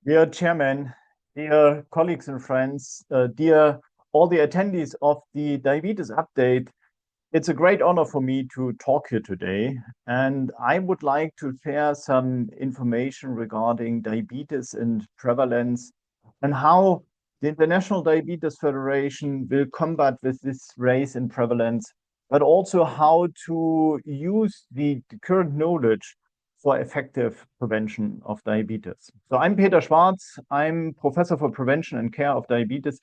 Dear Chairman, dear colleagues and friends, dear all the attendees of the Diabetes Update, it's a great honor for me to talk here today. And I would like to share some information regarding diabetes and prevalence and how the International Diabetes Federation will combat with this race in prevalence, but also how to use the current knowledge for effective prevention of diabetes. So I'm Peter Schwarz. I'm Professor for Prevention and Care of Diabetes,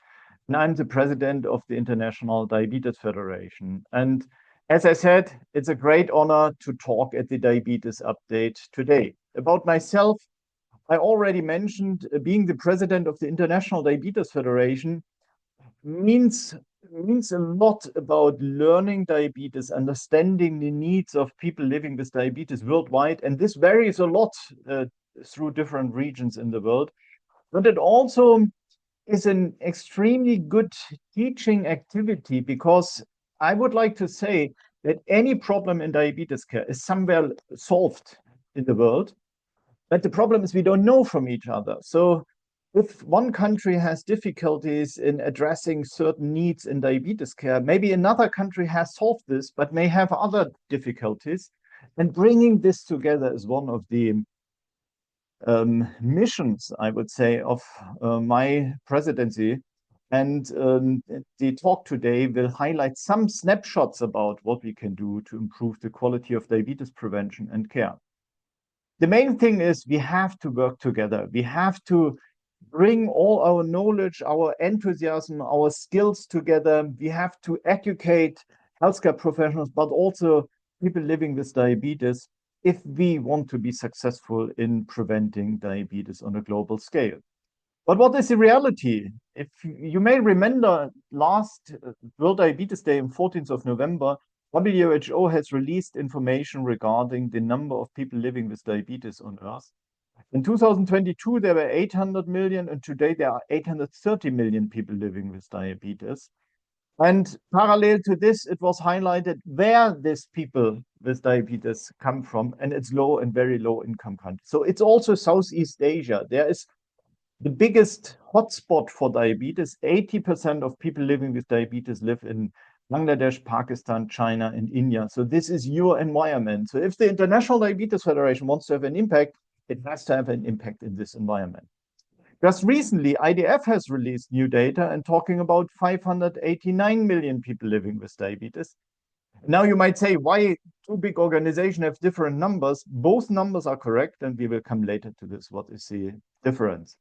and I'm the President of the International Diabetes Federation. And as I said, it's a great honor to talk at the Diabetes Update today. About myself, I already mentioned being the President of the International Diabetes Federation means means a lot about learning diabetes, understanding the needs of people living with diabetes worldwide, and this varies a lot through different regions in the world. But it also is an extremely good teaching activity because I would like to say that any problem in diabetes care is somewhere solved in the world. But the problem is we don't know from each other. So if one country has difficulties in addressing certain needs in diabetes care, maybe another country has solved this, but may have other difficulties. And bringing this together is one of the missions, I would say, of my presidency. And the talk today will highlight some snapshots about what we can do to improve the quality of diabetes prevention and care. The main thing is we have to work together. We have to bring all our knowledge, our enthusiasm, our skills together. We have to educate healthcare professionals, but also people living with diabetes if we want to be successful in preventing diabetes on a global scale. But what is the reality? If you may remember last World Diabetes Day on 14th of November, WHO has released information regarding the number of people living with diabetes on Earth. In 2022, there were 800 million, and today there are 830 million people living with diabetes. And parallel to this, it was highlighted where these people with diabetes come from, and it's low and very low income countries. So it's also Southeast Asia. There is the biggest hotspot for diabetes. 80% of people living with diabetes live in Bangladesh, Pakistan, China, and India. So this is your environment. So if the International Diabetes Federation wants to have an impact, it has to have an impact in this environment. Just recently, IDF has released new data and talking about 589 million people living with diabetes. Now you might say, why two big organizations have different numbers? Both numbers are correct, and we will come later to this. What is the difference?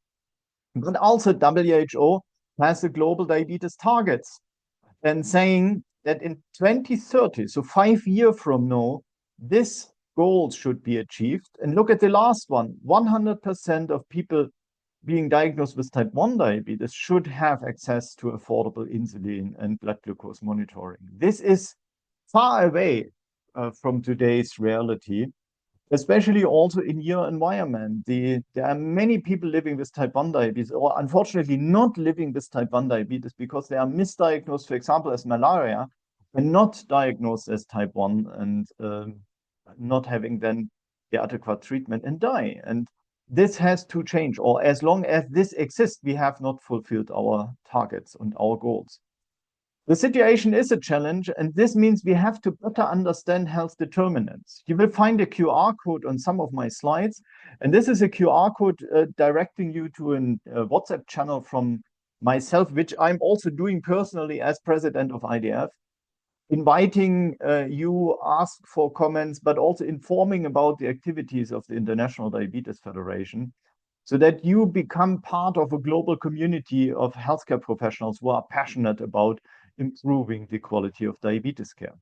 But also WHO has the global diabetes targets and saying that in 2030, so 5 years from now, this goal should be achieved. And look at the last one, 100% of people being diagnosed with type 1 diabetes should have access to affordable insulin and blood glucose monitoring. This is far away from today's reality, especially also in your environment. There are many people living with type 1 diabetes, or unfortunately not living with type 1 diabetes because they are misdiagnosed, for example, as malaria, and not diagnosed as type 1 and not having then the adequate treatment and die. And this has to change, or as long as this exists, we have not fulfilled our targets and our goals. The situation is a challenge, and this means we have to better understand health determinants. You will find a QR code on some of my slides, and this is a QR code directing you to a WhatsApp channel from myself, which I'm also doing personally as president of IDF, inviting you, ask for comments, but also informing about the activities of the International Diabetes Federation, so that you become part of a global community of healthcare professionals who are passionate about improving the quality of diabetes care.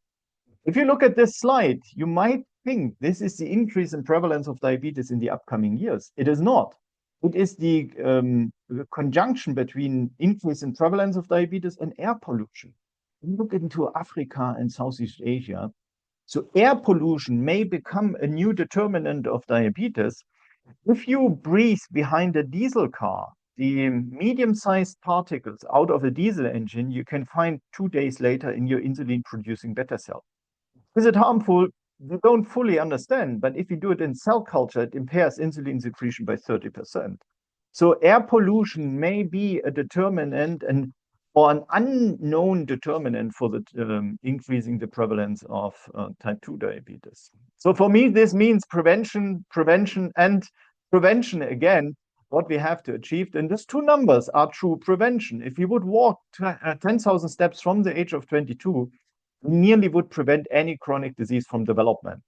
If you look at this slide, you might think this is the increase in prevalence of diabetes in the upcoming years. It is not. It is the conjunction between increase in prevalence of diabetes and air pollution. Look into Africa and Southeast Asia. So air pollution may become a new determinant of diabetes. If you breathe behind a diesel car, the medium-sized particles out of a diesel engine you can find 2 days later in your insulin-producing beta cell. Is it harmful? We don't fully understand, but if you do it in cell culture, it impairs insulin secretion by 30%. So air pollution may be a determinant or an unknown determinant for the increasing the prevalence of type 2 diabetes. So for me, this means prevention, prevention, and prevention again. What we have to achieve, and these two numbers are true prevention. If we would walk 10,000 steps from the age of 22, we nearly would prevent any chronic disease from development.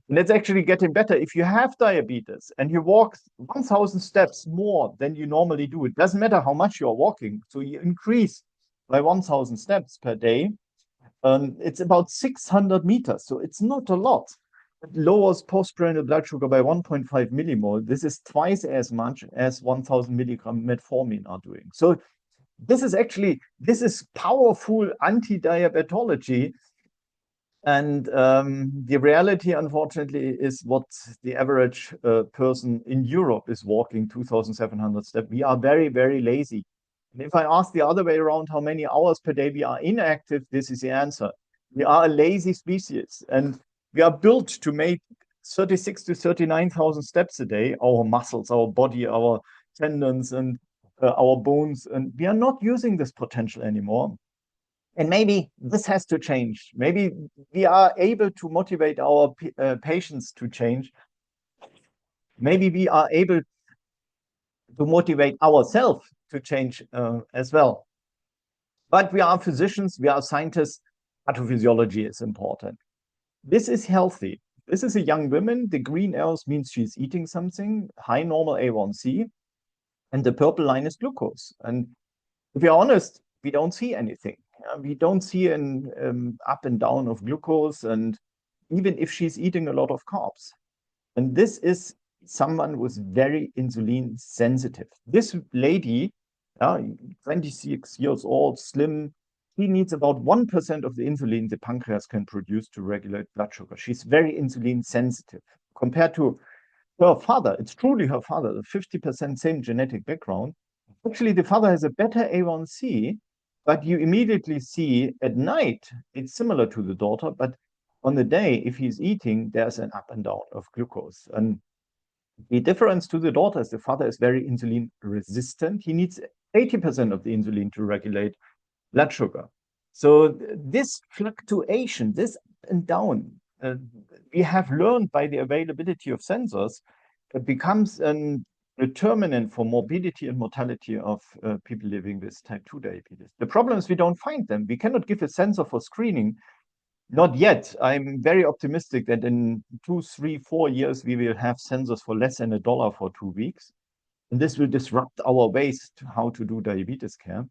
And it's actually getting better. If you have diabetes and you walk 1,000 steps more than you normally do, it doesn't matter how much you're walking. So you increase by 1,000 steps per day. It's about 600 meters. So it's not a lot. It lowers postprandial blood sugar by 1.5 millimole. This is twice as much as 1,000 milligram metformin are doing. So this is powerful anti-diabetology. And the reality, unfortunately, is what the average person in Europe is walking 2,700 steps. We are very, very lazy. And if I ask the other way around how many hours per day we are inactive, this is the answer. We are a lazy species, and we are built to make 36 to 39,000 steps a day. Our muscles, our body, our tendons, and our bones, and we are not using this potential anymore. And maybe this has to change. Maybe we are able to motivate our patients to change. Maybe we are able to motivate ourselves to change as well. But we are physicians, we are scientists. Pathophysiology is important. This is healthy. This is a young woman. The green arrows means she's eating something, high normal A1C, and the purple line is glucose. And if we're honest, we don't see anything. We don't see an up and down of glucose, and even if she's eating a lot of carbs. And this is someone who's very insulin sensitive. This lady, 26 years old, slim, she needs about 1% of the insulin the pancreas can produce to regulate blood sugar. She's very insulin sensitive compared to her father. It's truly her father, the 50% same genetic background. Actually, the father has a better A1C, but you immediately see at night, it's similar to the daughter, but on the day, if he's eating, there's an up and down of glucose. And the difference to the daughter is the father is very insulin resistant. He needs 80% of the insulin to regulate blood sugar. So this fluctuation, this up and down, we have learned by the availability of sensors, it becomes an determinant for morbidity and mortality of people living with type 2 diabetes. The problem is we don't find them. We cannot give a sensor for screening. Not yet. I'm very optimistic that in 2, 3, 4 years, we will have sensors for less than $1 for 2 weeks. And this will disrupt our ways to how to do diabetes care.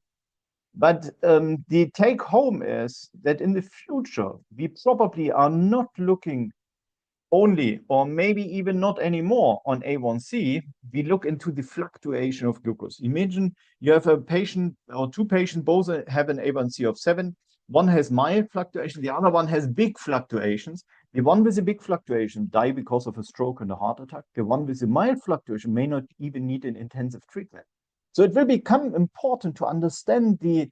But the take home is that in the future, we probably are not looking only, or maybe even not anymore, on A1C. We look into the fluctuation of glucose. Imagine you have a patient or two patients, both have an A1C of 7. One has mild fluctuation, the other one has big fluctuations. The one with a big fluctuation die because of a stroke and a heart attack. The one with a mild fluctuation may not even need an intensive treatment. So it will become important to understand the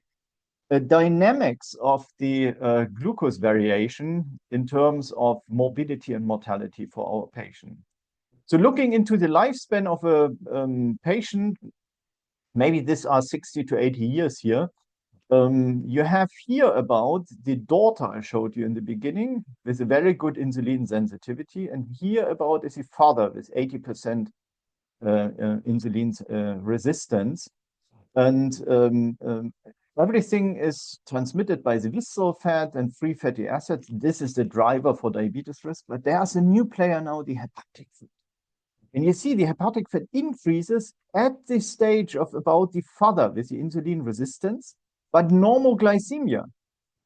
dynamics of the glucose variation in terms of morbidity and mortality for our patient. So looking into the lifespan of a patient, maybe these are 60 to 80 years here. You have here about the daughter I showed you in the beginning with a very good insulin sensitivity, and here about is the father with 80% insulin resistance. And everything is transmitted by the visceral fat and free fatty acids. This is the driver for diabetes risk, but there's a new player now, the hepatic fat. And you see the hepatic fat increases at the stage of about the father with the insulin resistance, but normal glycemia.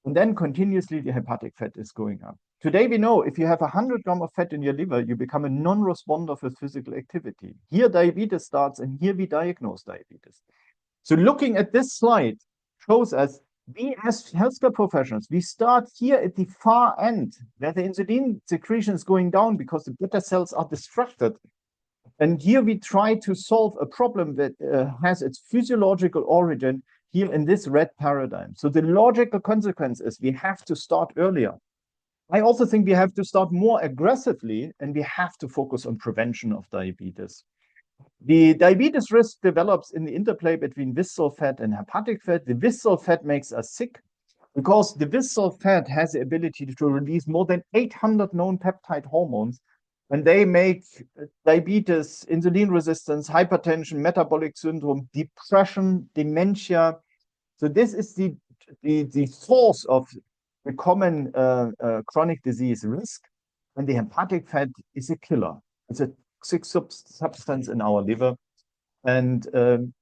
And then continuously the hepatic fat is going up. Today we know if you have 100 grams of fat in your liver, you become a non-responder for physical activity. Here diabetes starts, and here we diagnose diabetes. So looking at this slide shows us, we as healthcare professionals, we start here at the far end where the insulin secretion is going down because the beta cells are distracted. And here we try to solve a problem that has its physiological origin here in this red paradigm. So the logical consequence is we have to start earlier. I also think we have to start more aggressively, and we have to focus on prevention of diabetes. The diabetes risk develops in the interplay between visceral fat and hepatic fat. The visceral fat makes us sick because the visceral fat has the ability to release more than 800 known peptide hormones, and they make diabetes, insulin resistance, hypertension, metabolic syndrome, depression, dementia. So this is the source of the common chronic disease risk, and the hepatic fat is a killer. It's a toxic substance in our liver, and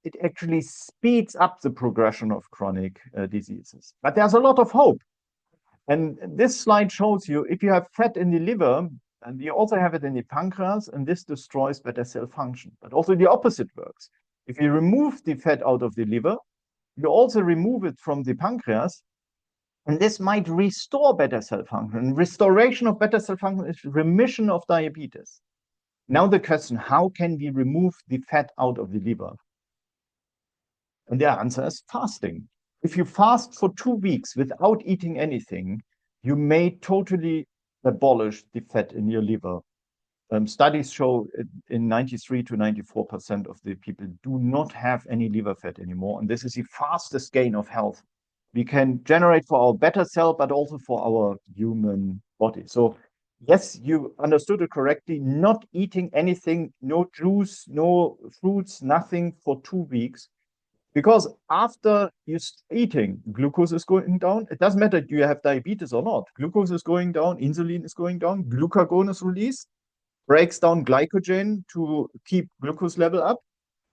it actually speeds up the progression of chronic diseases. But there's a lot of hope. And this slide shows you if you have fat in the liver, and you also have it in the pancreas, and this destroys beta cell function. But also the opposite works. If you remove the fat out of the liver, you also remove it from the pancreas, and this might restore beta cell function. Restoration of beta cell function is remission of diabetes. Now the question, how can we remove the fat out of the liver? And the answer is fasting. If you fast for 2 weeks without eating anything, you may totally abolish the fat in your liver. Studies show in 93 to 94% of the people do not have any liver fat anymore. And this is the fastest gain of health we can generate for our beta cell, but also for our human body. So yes, you understood it correctly. Not eating anything, no juice, no fruits, nothing for 2 weeks. Because after you eating, glucose is going down. It doesn't matter do you have diabetes or not. Glucose is going down, insulin is going down, glucagon is released, breaks down glycogen to keep glucose level up.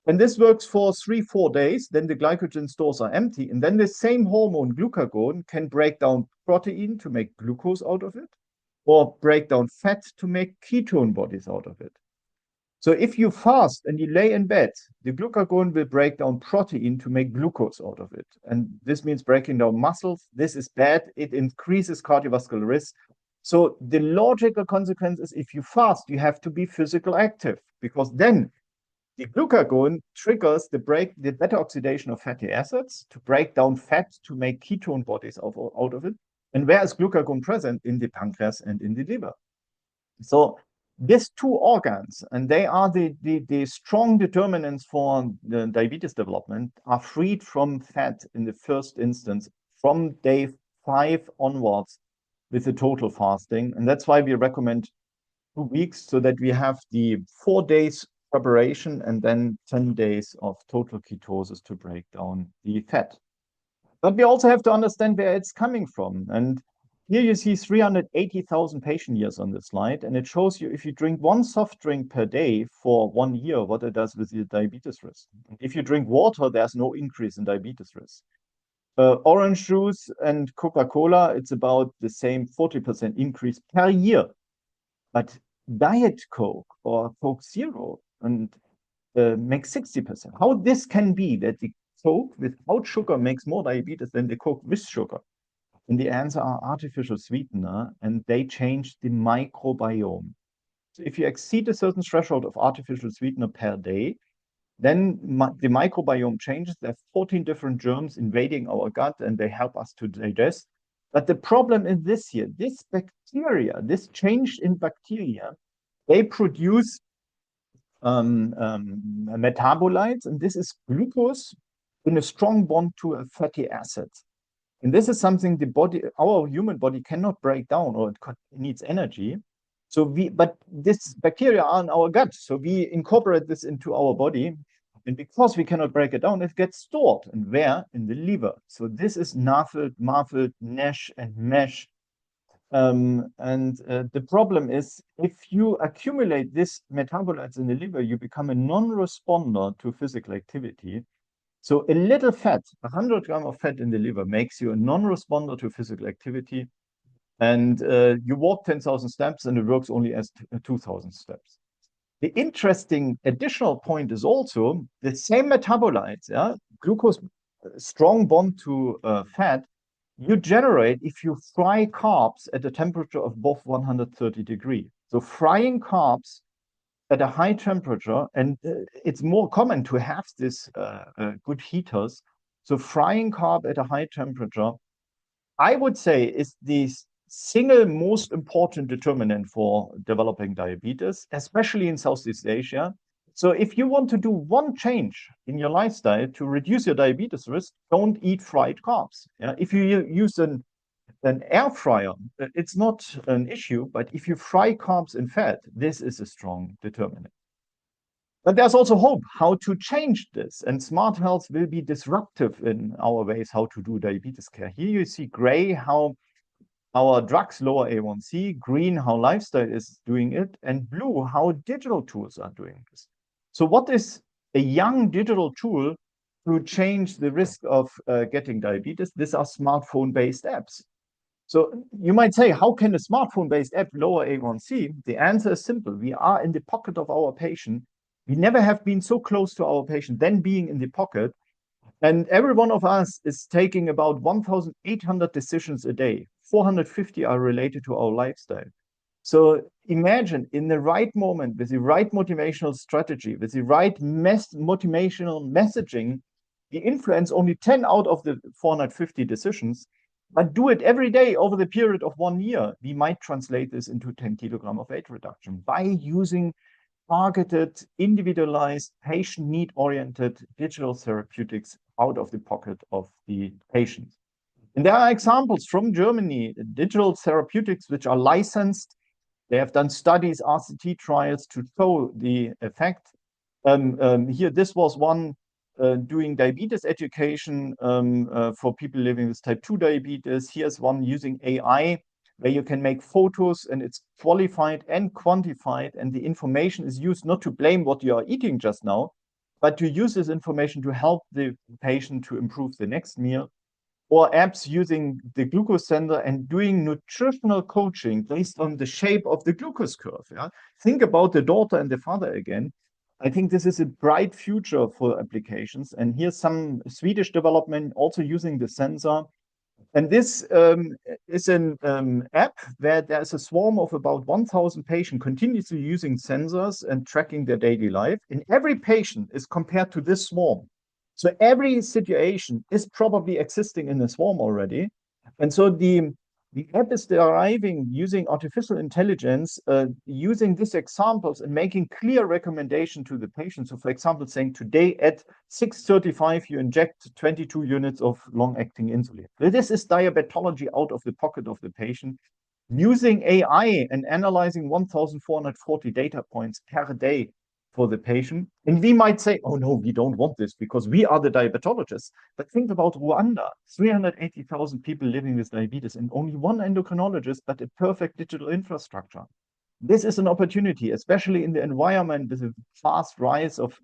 And this works for 3-4 days. Then the glycogen stores are empty. And then the same hormone, glucagon, can break down protein to make glucose out of it, or break down fat to make ketone bodies out of it. So if you fast and you lay in bed, the glucagon will break down protein to make glucose out of it. And this means breaking down muscles. This is bad. It increases cardiovascular risk. So the logical consequence is if you fast, you have to be physical active, because then the glucagon triggers the beta oxidation of fatty acids to break down fat to make ketone bodies out of it. And where is glucagon present? In the pancreas and in the liver. So these two organs, and they are the strong determinants for the diabetes development, are freed from fat in the first instance from day 5 onwards with the total fasting. And that's why we recommend 2 weeks, so that we have the 4 days preparation and then 10 days of total ketosis to break down the fat. But we also have to understand where it's coming from. And here you see 380,000 patient years on the slide, and it shows you if you drink one soft drink per day for 1 year, what it does with your diabetes risk. If you drink water, there's no increase in diabetes risk. Orange juice and Coca-Cola, it's about the same 40% increase per year. But Diet Coke or Coke Zero and makes 60%. How this can be that the Coke without sugar makes more diabetes than the Coke with sugar? And the answer are artificial sweetener, and they change the microbiome. So if you exceed a certain threshold of artificial sweetener per day, then the microbiome changes. There are 14 different germs invading our gut, and they help us to digest. But the problem is this here, this bacteria, this change in bacteria, they produce metabolites, and this is glucose in a strong bond to a fatty acid. And this is something the body, our human body cannot break down, or it needs energy. So but this bacteria are in our gut. So we incorporate this into our body. And because we cannot break it down, it gets stored. And where? In the liver. So this is NAFLD, MAFLD, NASH, and MASH. The problem is if you accumulate this metabolites in the liver, you become a non-responder to physical activity. So a little fat, 100 grams of fat in the liver makes you a non-responder to physical activity. And you walk 10,000 steps and it works only as 2,000 steps. The interesting additional point is also the same metabolites, yeah, glucose, strong bond to fat, you generate if you fry carbs at a temperature of above 130 degrees. So frying carbs at a high temperature, and it's more common to have this good heaters. So frying carb at a high temperature, I would say, is the single most important determinant for developing diabetes, especially in Southeast Asia. So if you want to do one change in your lifestyle to reduce your diabetes risk, don't eat fried carbs. Yeah? If you use an air fryer, it's not an issue, but if you fry carbs and fat, this is a strong determinant. But there's also hope how to change this. And smart health will be disruptive in our ways how to do diabetes care. Here you see gray how our drugs lower A1C, green how lifestyle is doing it, and blue how digital tools are doing this. So what is a young digital tool to change the risk of getting diabetes? These are smartphone-based apps. So you might say, how can a smartphone-based app lower A1C? The answer is simple. We are in the pocket of our patient. We never have been so close to our patient than being in the pocket. And every one of us is taking about 1,800 decisions a day. 450 are related to our lifestyle. So imagine in the right moment, with the right motivational strategy, with the right motivational messaging, we influence only 10 out of the 450 decisions, but do it every day over the period of 1 year. We might translate this into 10 kilogram of weight reduction by using targeted, individualized, patient need-oriented digital therapeutics out of the pocket of the patient. And there are examples from Germany, digital therapeutics which are licensed. They have done studies, RCT trials to show the effect. Here, this was one doing diabetes education for people living with type 2 diabetes. Here's one using AI where you can make photos and it's qualified and quantified, and the information is used not to blame what you are eating just now, but to use this information to help the patient to improve the next meal. Or apps using the glucose sensor and doing nutritional coaching based on the shape of the glucose curve. Yeah? Think about the daughter and the father again. I think this is a bright future for applications. And here's some Swedish development also using the sensor. And this is an app where there's a swarm of about 1,000 patients continuously using sensors and tracking their daily life. And every patient is compared to this swarm. So every situation is probably existing in a swarm already. And so the app is deriving using artificial intelligence, using these examples and making clear recommendation to the patient. So for example, saying today at 6:35, you inject 22 units of long-acting insulin. This is diabetology out of the pocket of the patient, using AI and analyzing 1,440 data points per day for the patient. And we might say, oh no, we don't want this because we are the diabetologists. But think about Rwanda, 380,000 people living with diabetes and only one endocrinologist, but a perfect digital infrastructure. This is an opportunity, especially in the environment with a fast rise of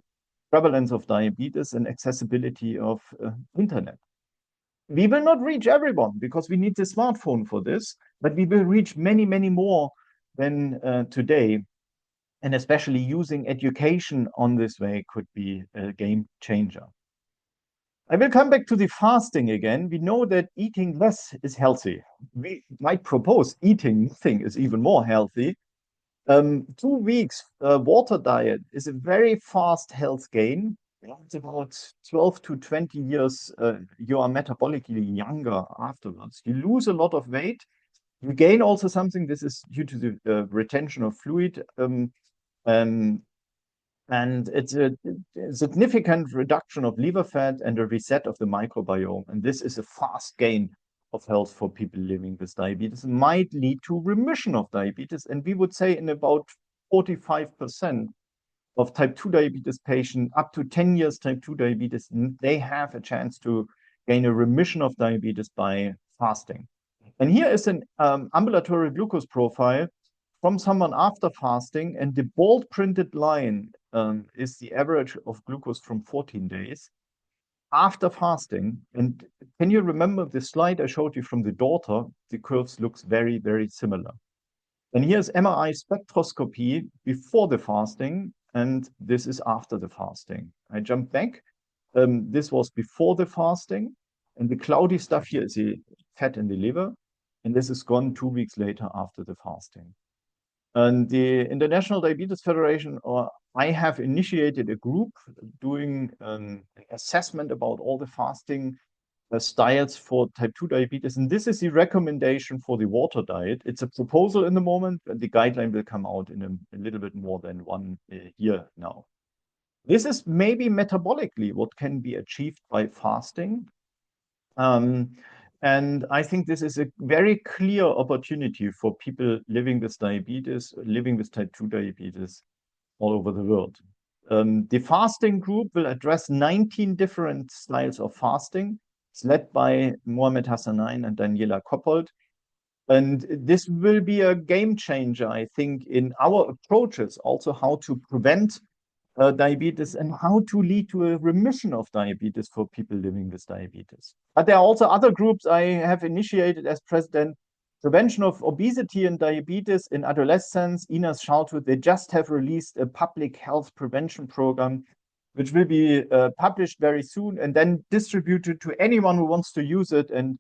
prevalence of diabetes and accessibility of internet. We will not reach everyone because we need the smartphone for this, but we will reach many, many more than today. And especially using education on this way could be a game changer. I will come back to the fasting again. We know that eating less is healthy. We might propose eating nothing is even more healthy. 2 weeks water diet is a very fast health gain. It's about 12 to 20 years, you are metabolically younger afterwards. You lose a lot of weight. You gain also something. This is due to the retention of fluid. And it's a significant reduction of liver fat and a reset of the microbiome. And this is a fast gain of health for people living with diabetes. It might lead to remission of diabetes. And we would say in about 45% of type 2 diabetes patients, up to 10 years type 2 diabetes, they have a chance to gain a remission of diabetes by fasting. And here is an ambulatory glucose profile from someone after fasting, and the bold printed line is the average of glucose from 14 days after fasting. And can you remember the slide I showed you from the daughter? The curves looks very, very similar. And here's MRI spectroscopy before the fasting, and this is after the fasting. I jump back. This was before the fasting, and the cloudy stuff here is the fat in the liver, and this is gone 2 weeks later after the fasting. And the International Diabetes Federation, or I have initiated a group doing an assessment about all the fasting styles for type 2 diabetes. And this is the recommendation for the water diet. It's a proposal in the moment, and the guideline will come out in a little bit more than 1 year now. This is maybe metabolically what can be achieved by fasting. And I think this is a very clear opportunity for people living with diabetes, living with type 2 diabetes all over the world. The fasting group will address 19 different styles of fasting. It's led by Mohamed Hassanain and Daniela Koppold. And this will be a game changer, I think, in our approaches, also how to prevent diabetes and how to lead to a remission of diabetes for people living with diabetes. But there are also other groups I have initiated as president. Prevention of obesity and diabetes in adolescents, Ina's childhood, they just have released a public health prevention program, which will be published very soon and then distributed to anyone who wants to use it and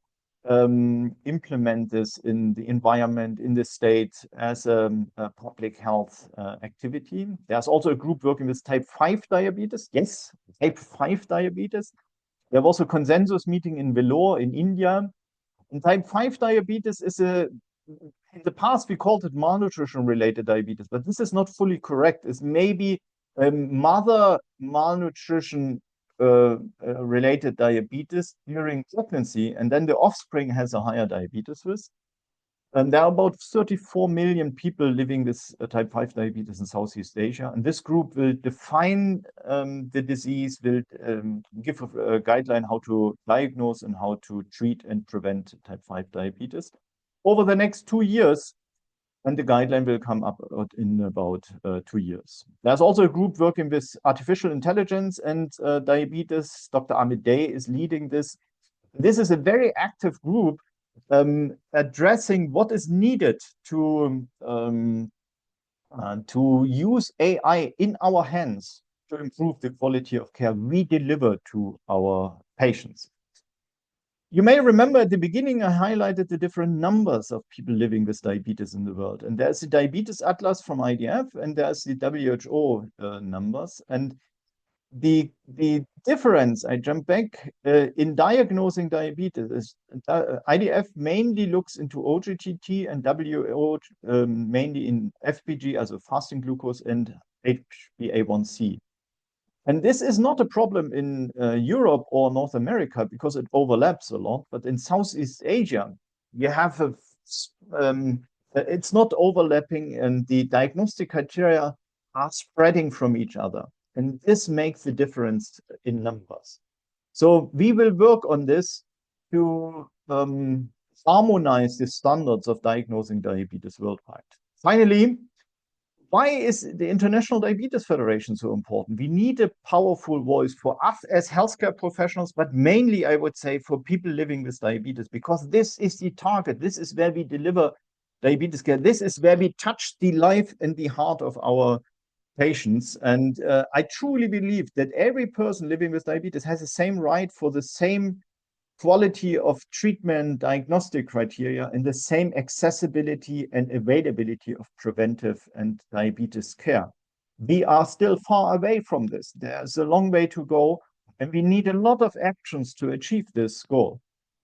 implement this in the environment, in the state as a public health activity. There's also a group working with type 5 diabetes. Yes, type 5 diabetes. There was a consensus meeting in Vellore in India. And type 5 diabetes is in the past we called it malnutrition related diabetes, but this is not fully correct. It's maybe mother malnutrition related diabetes during pregnancy, and then the offspring has a higher diabetes risk. And there are about 34 million people living with type 5 diabetes in Southeast Asia. And this group will define the disease, will give a guideline how to diagnose and how to treat and prevent type 5 diabetes over the next 2 years. And the guideline will come up in about 2 years. There's also a group working with artificial intelligence and diabetes. Dr. Amit Day is leading this. This is a very active group addressing what is needed to use AI in our hands to improve the quality of care we deliver to our patients. You may remember at the beginning, I highlighted the different numbers of people living with diabetes in the world. And there's the Diabetes Atlas from IDF, and there's the WHO numbers. And the difference, I jump back, in diagnosing diabetes is IDF mainly looks into OGTT and WHO mainly in FPG, also fasting glucose, and HbA1c. And this is not a problem in Europe or North America because it overlaps a lot. But in Southeast Asia, you have it's not overlapping, and the diagnostic criteria are spreading from each other. And this makes the difference in numbers. So we will work on this to harmonize the standards of diagnosing diabetes worldwide. Finally, why is the International Diabetes Federation so important? We need a powerful voice for us as healthcare professionals, but mainly, I would say, for people living with diabetes, because this is the target. This is where we deliver diabetes care. This is where we touch the life and the heart of our patients. And I truly believe that every person living with diabetes has the same right for the same quality of treatment, diagnostic criteria, and the same accessibility and availability of preventive and diabetes care. We are still far away from this. There's a long way to go, and we need a lot of actions to achieve this goal.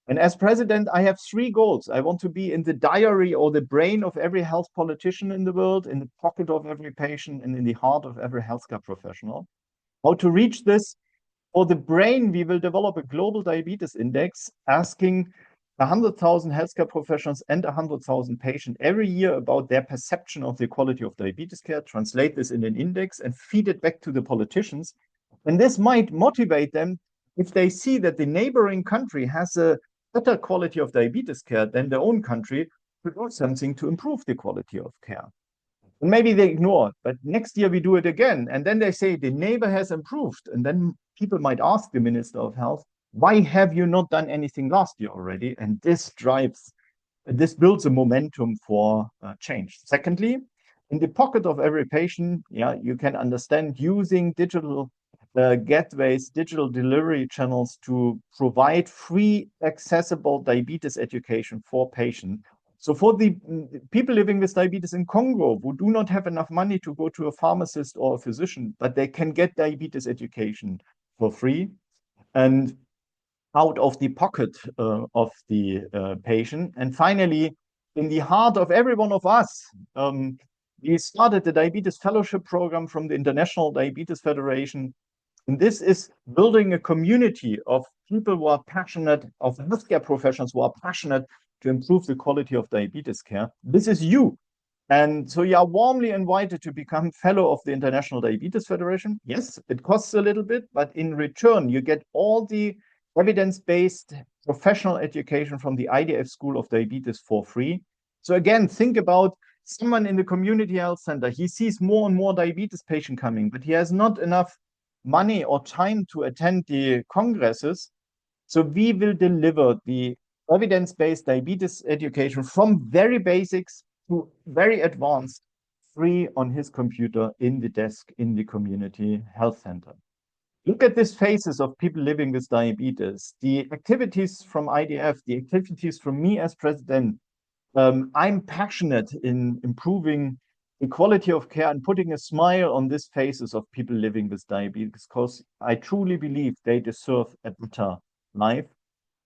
And as president, I have 3 goals. I want to be in the diary or the brain of every health politician in the world, in the pocket of every patient, and in the heart of every healthcare professional. How to reach this? For the brain, we will develop a global diabetes index asking 100,000 healthcare professionals and 100,000 patients every year about their perception of the quality of diabetes care, translate this in an index and feed it back to the politicians. And this might motivate them if they see that the neighboring country has a better quality of diabetes care than their own country, to do something to improve the quality of care. And maybe they ignore it, but next year we do it again. And then they say the neighbor has improved. And then people might ask the Minister of Health, why have you not done anything last year already? And this builds a momentum for change. Secondly, in the pocket of every patient, you can understand using digital gateways, digital delivery channels to provide free, accessible diabetes education for patients. So for the people living with diabetes in Congo who do not have enough money to go to a pharmacist or a physician, but they can get diabetes education for free and out of the pocket of the patient. And finally, in the heart of every one of us, We started the Diabetes Fellowship Program from the International Diabetes Federation. And this is building a community of people who are passionate, of healthcare professionals who are passionate to improve the quality of diabetes care. This is you. And so you are warmly invited to become fellow of the International Diabetes Federation. Yes, it costs a little bit, but in return, you get all the evidence-based professional education from the IDF School of Diabetes for free. So again, think about someone in the community health center. He sees more and more diabetes patients coming, but he has not enough money or time to attend the congresses. So we will deliver the evidence-based diabetes education from very basics to very advanced, free on his computer in the desk in the community health center. Look at these faces of people living with diabetes, the activities from IDF, the activities from me as president. I'm passionate in improving the quality of care and putting a smile on these faces of people living with diabetes, because I truly believe they deserve a better life.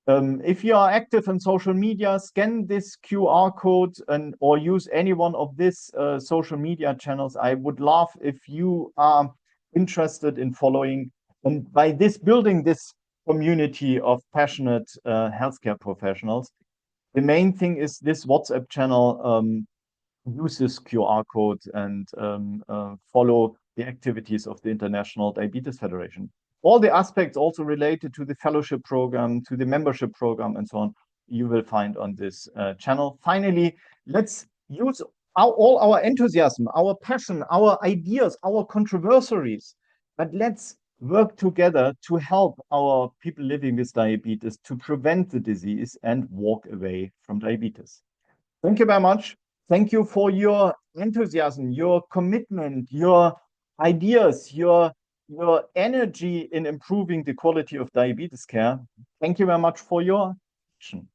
If you are active in social media, scan this QR code or use any one of these social media channels. I would love if you are interested in following. And by this building this community of passionate healthcare professionals, the main thing is this WhatsApp channel use this QR code and follow the activities of the International Diabetes Federation. All the aspects also related to the fellowship program, to the membership program, and so on, you will find on this channel. Finally, let's use all our enthusiasm, our passion, our ideas, our controversies, but let's work together to help our people living with diabetes to prevent the disease and walk away from diabetes. Thank you very much. Thank you for your enthusiasm, your commitment, your ideas, your energy in improving the quality of diabetes care. Thank you very much for your attention.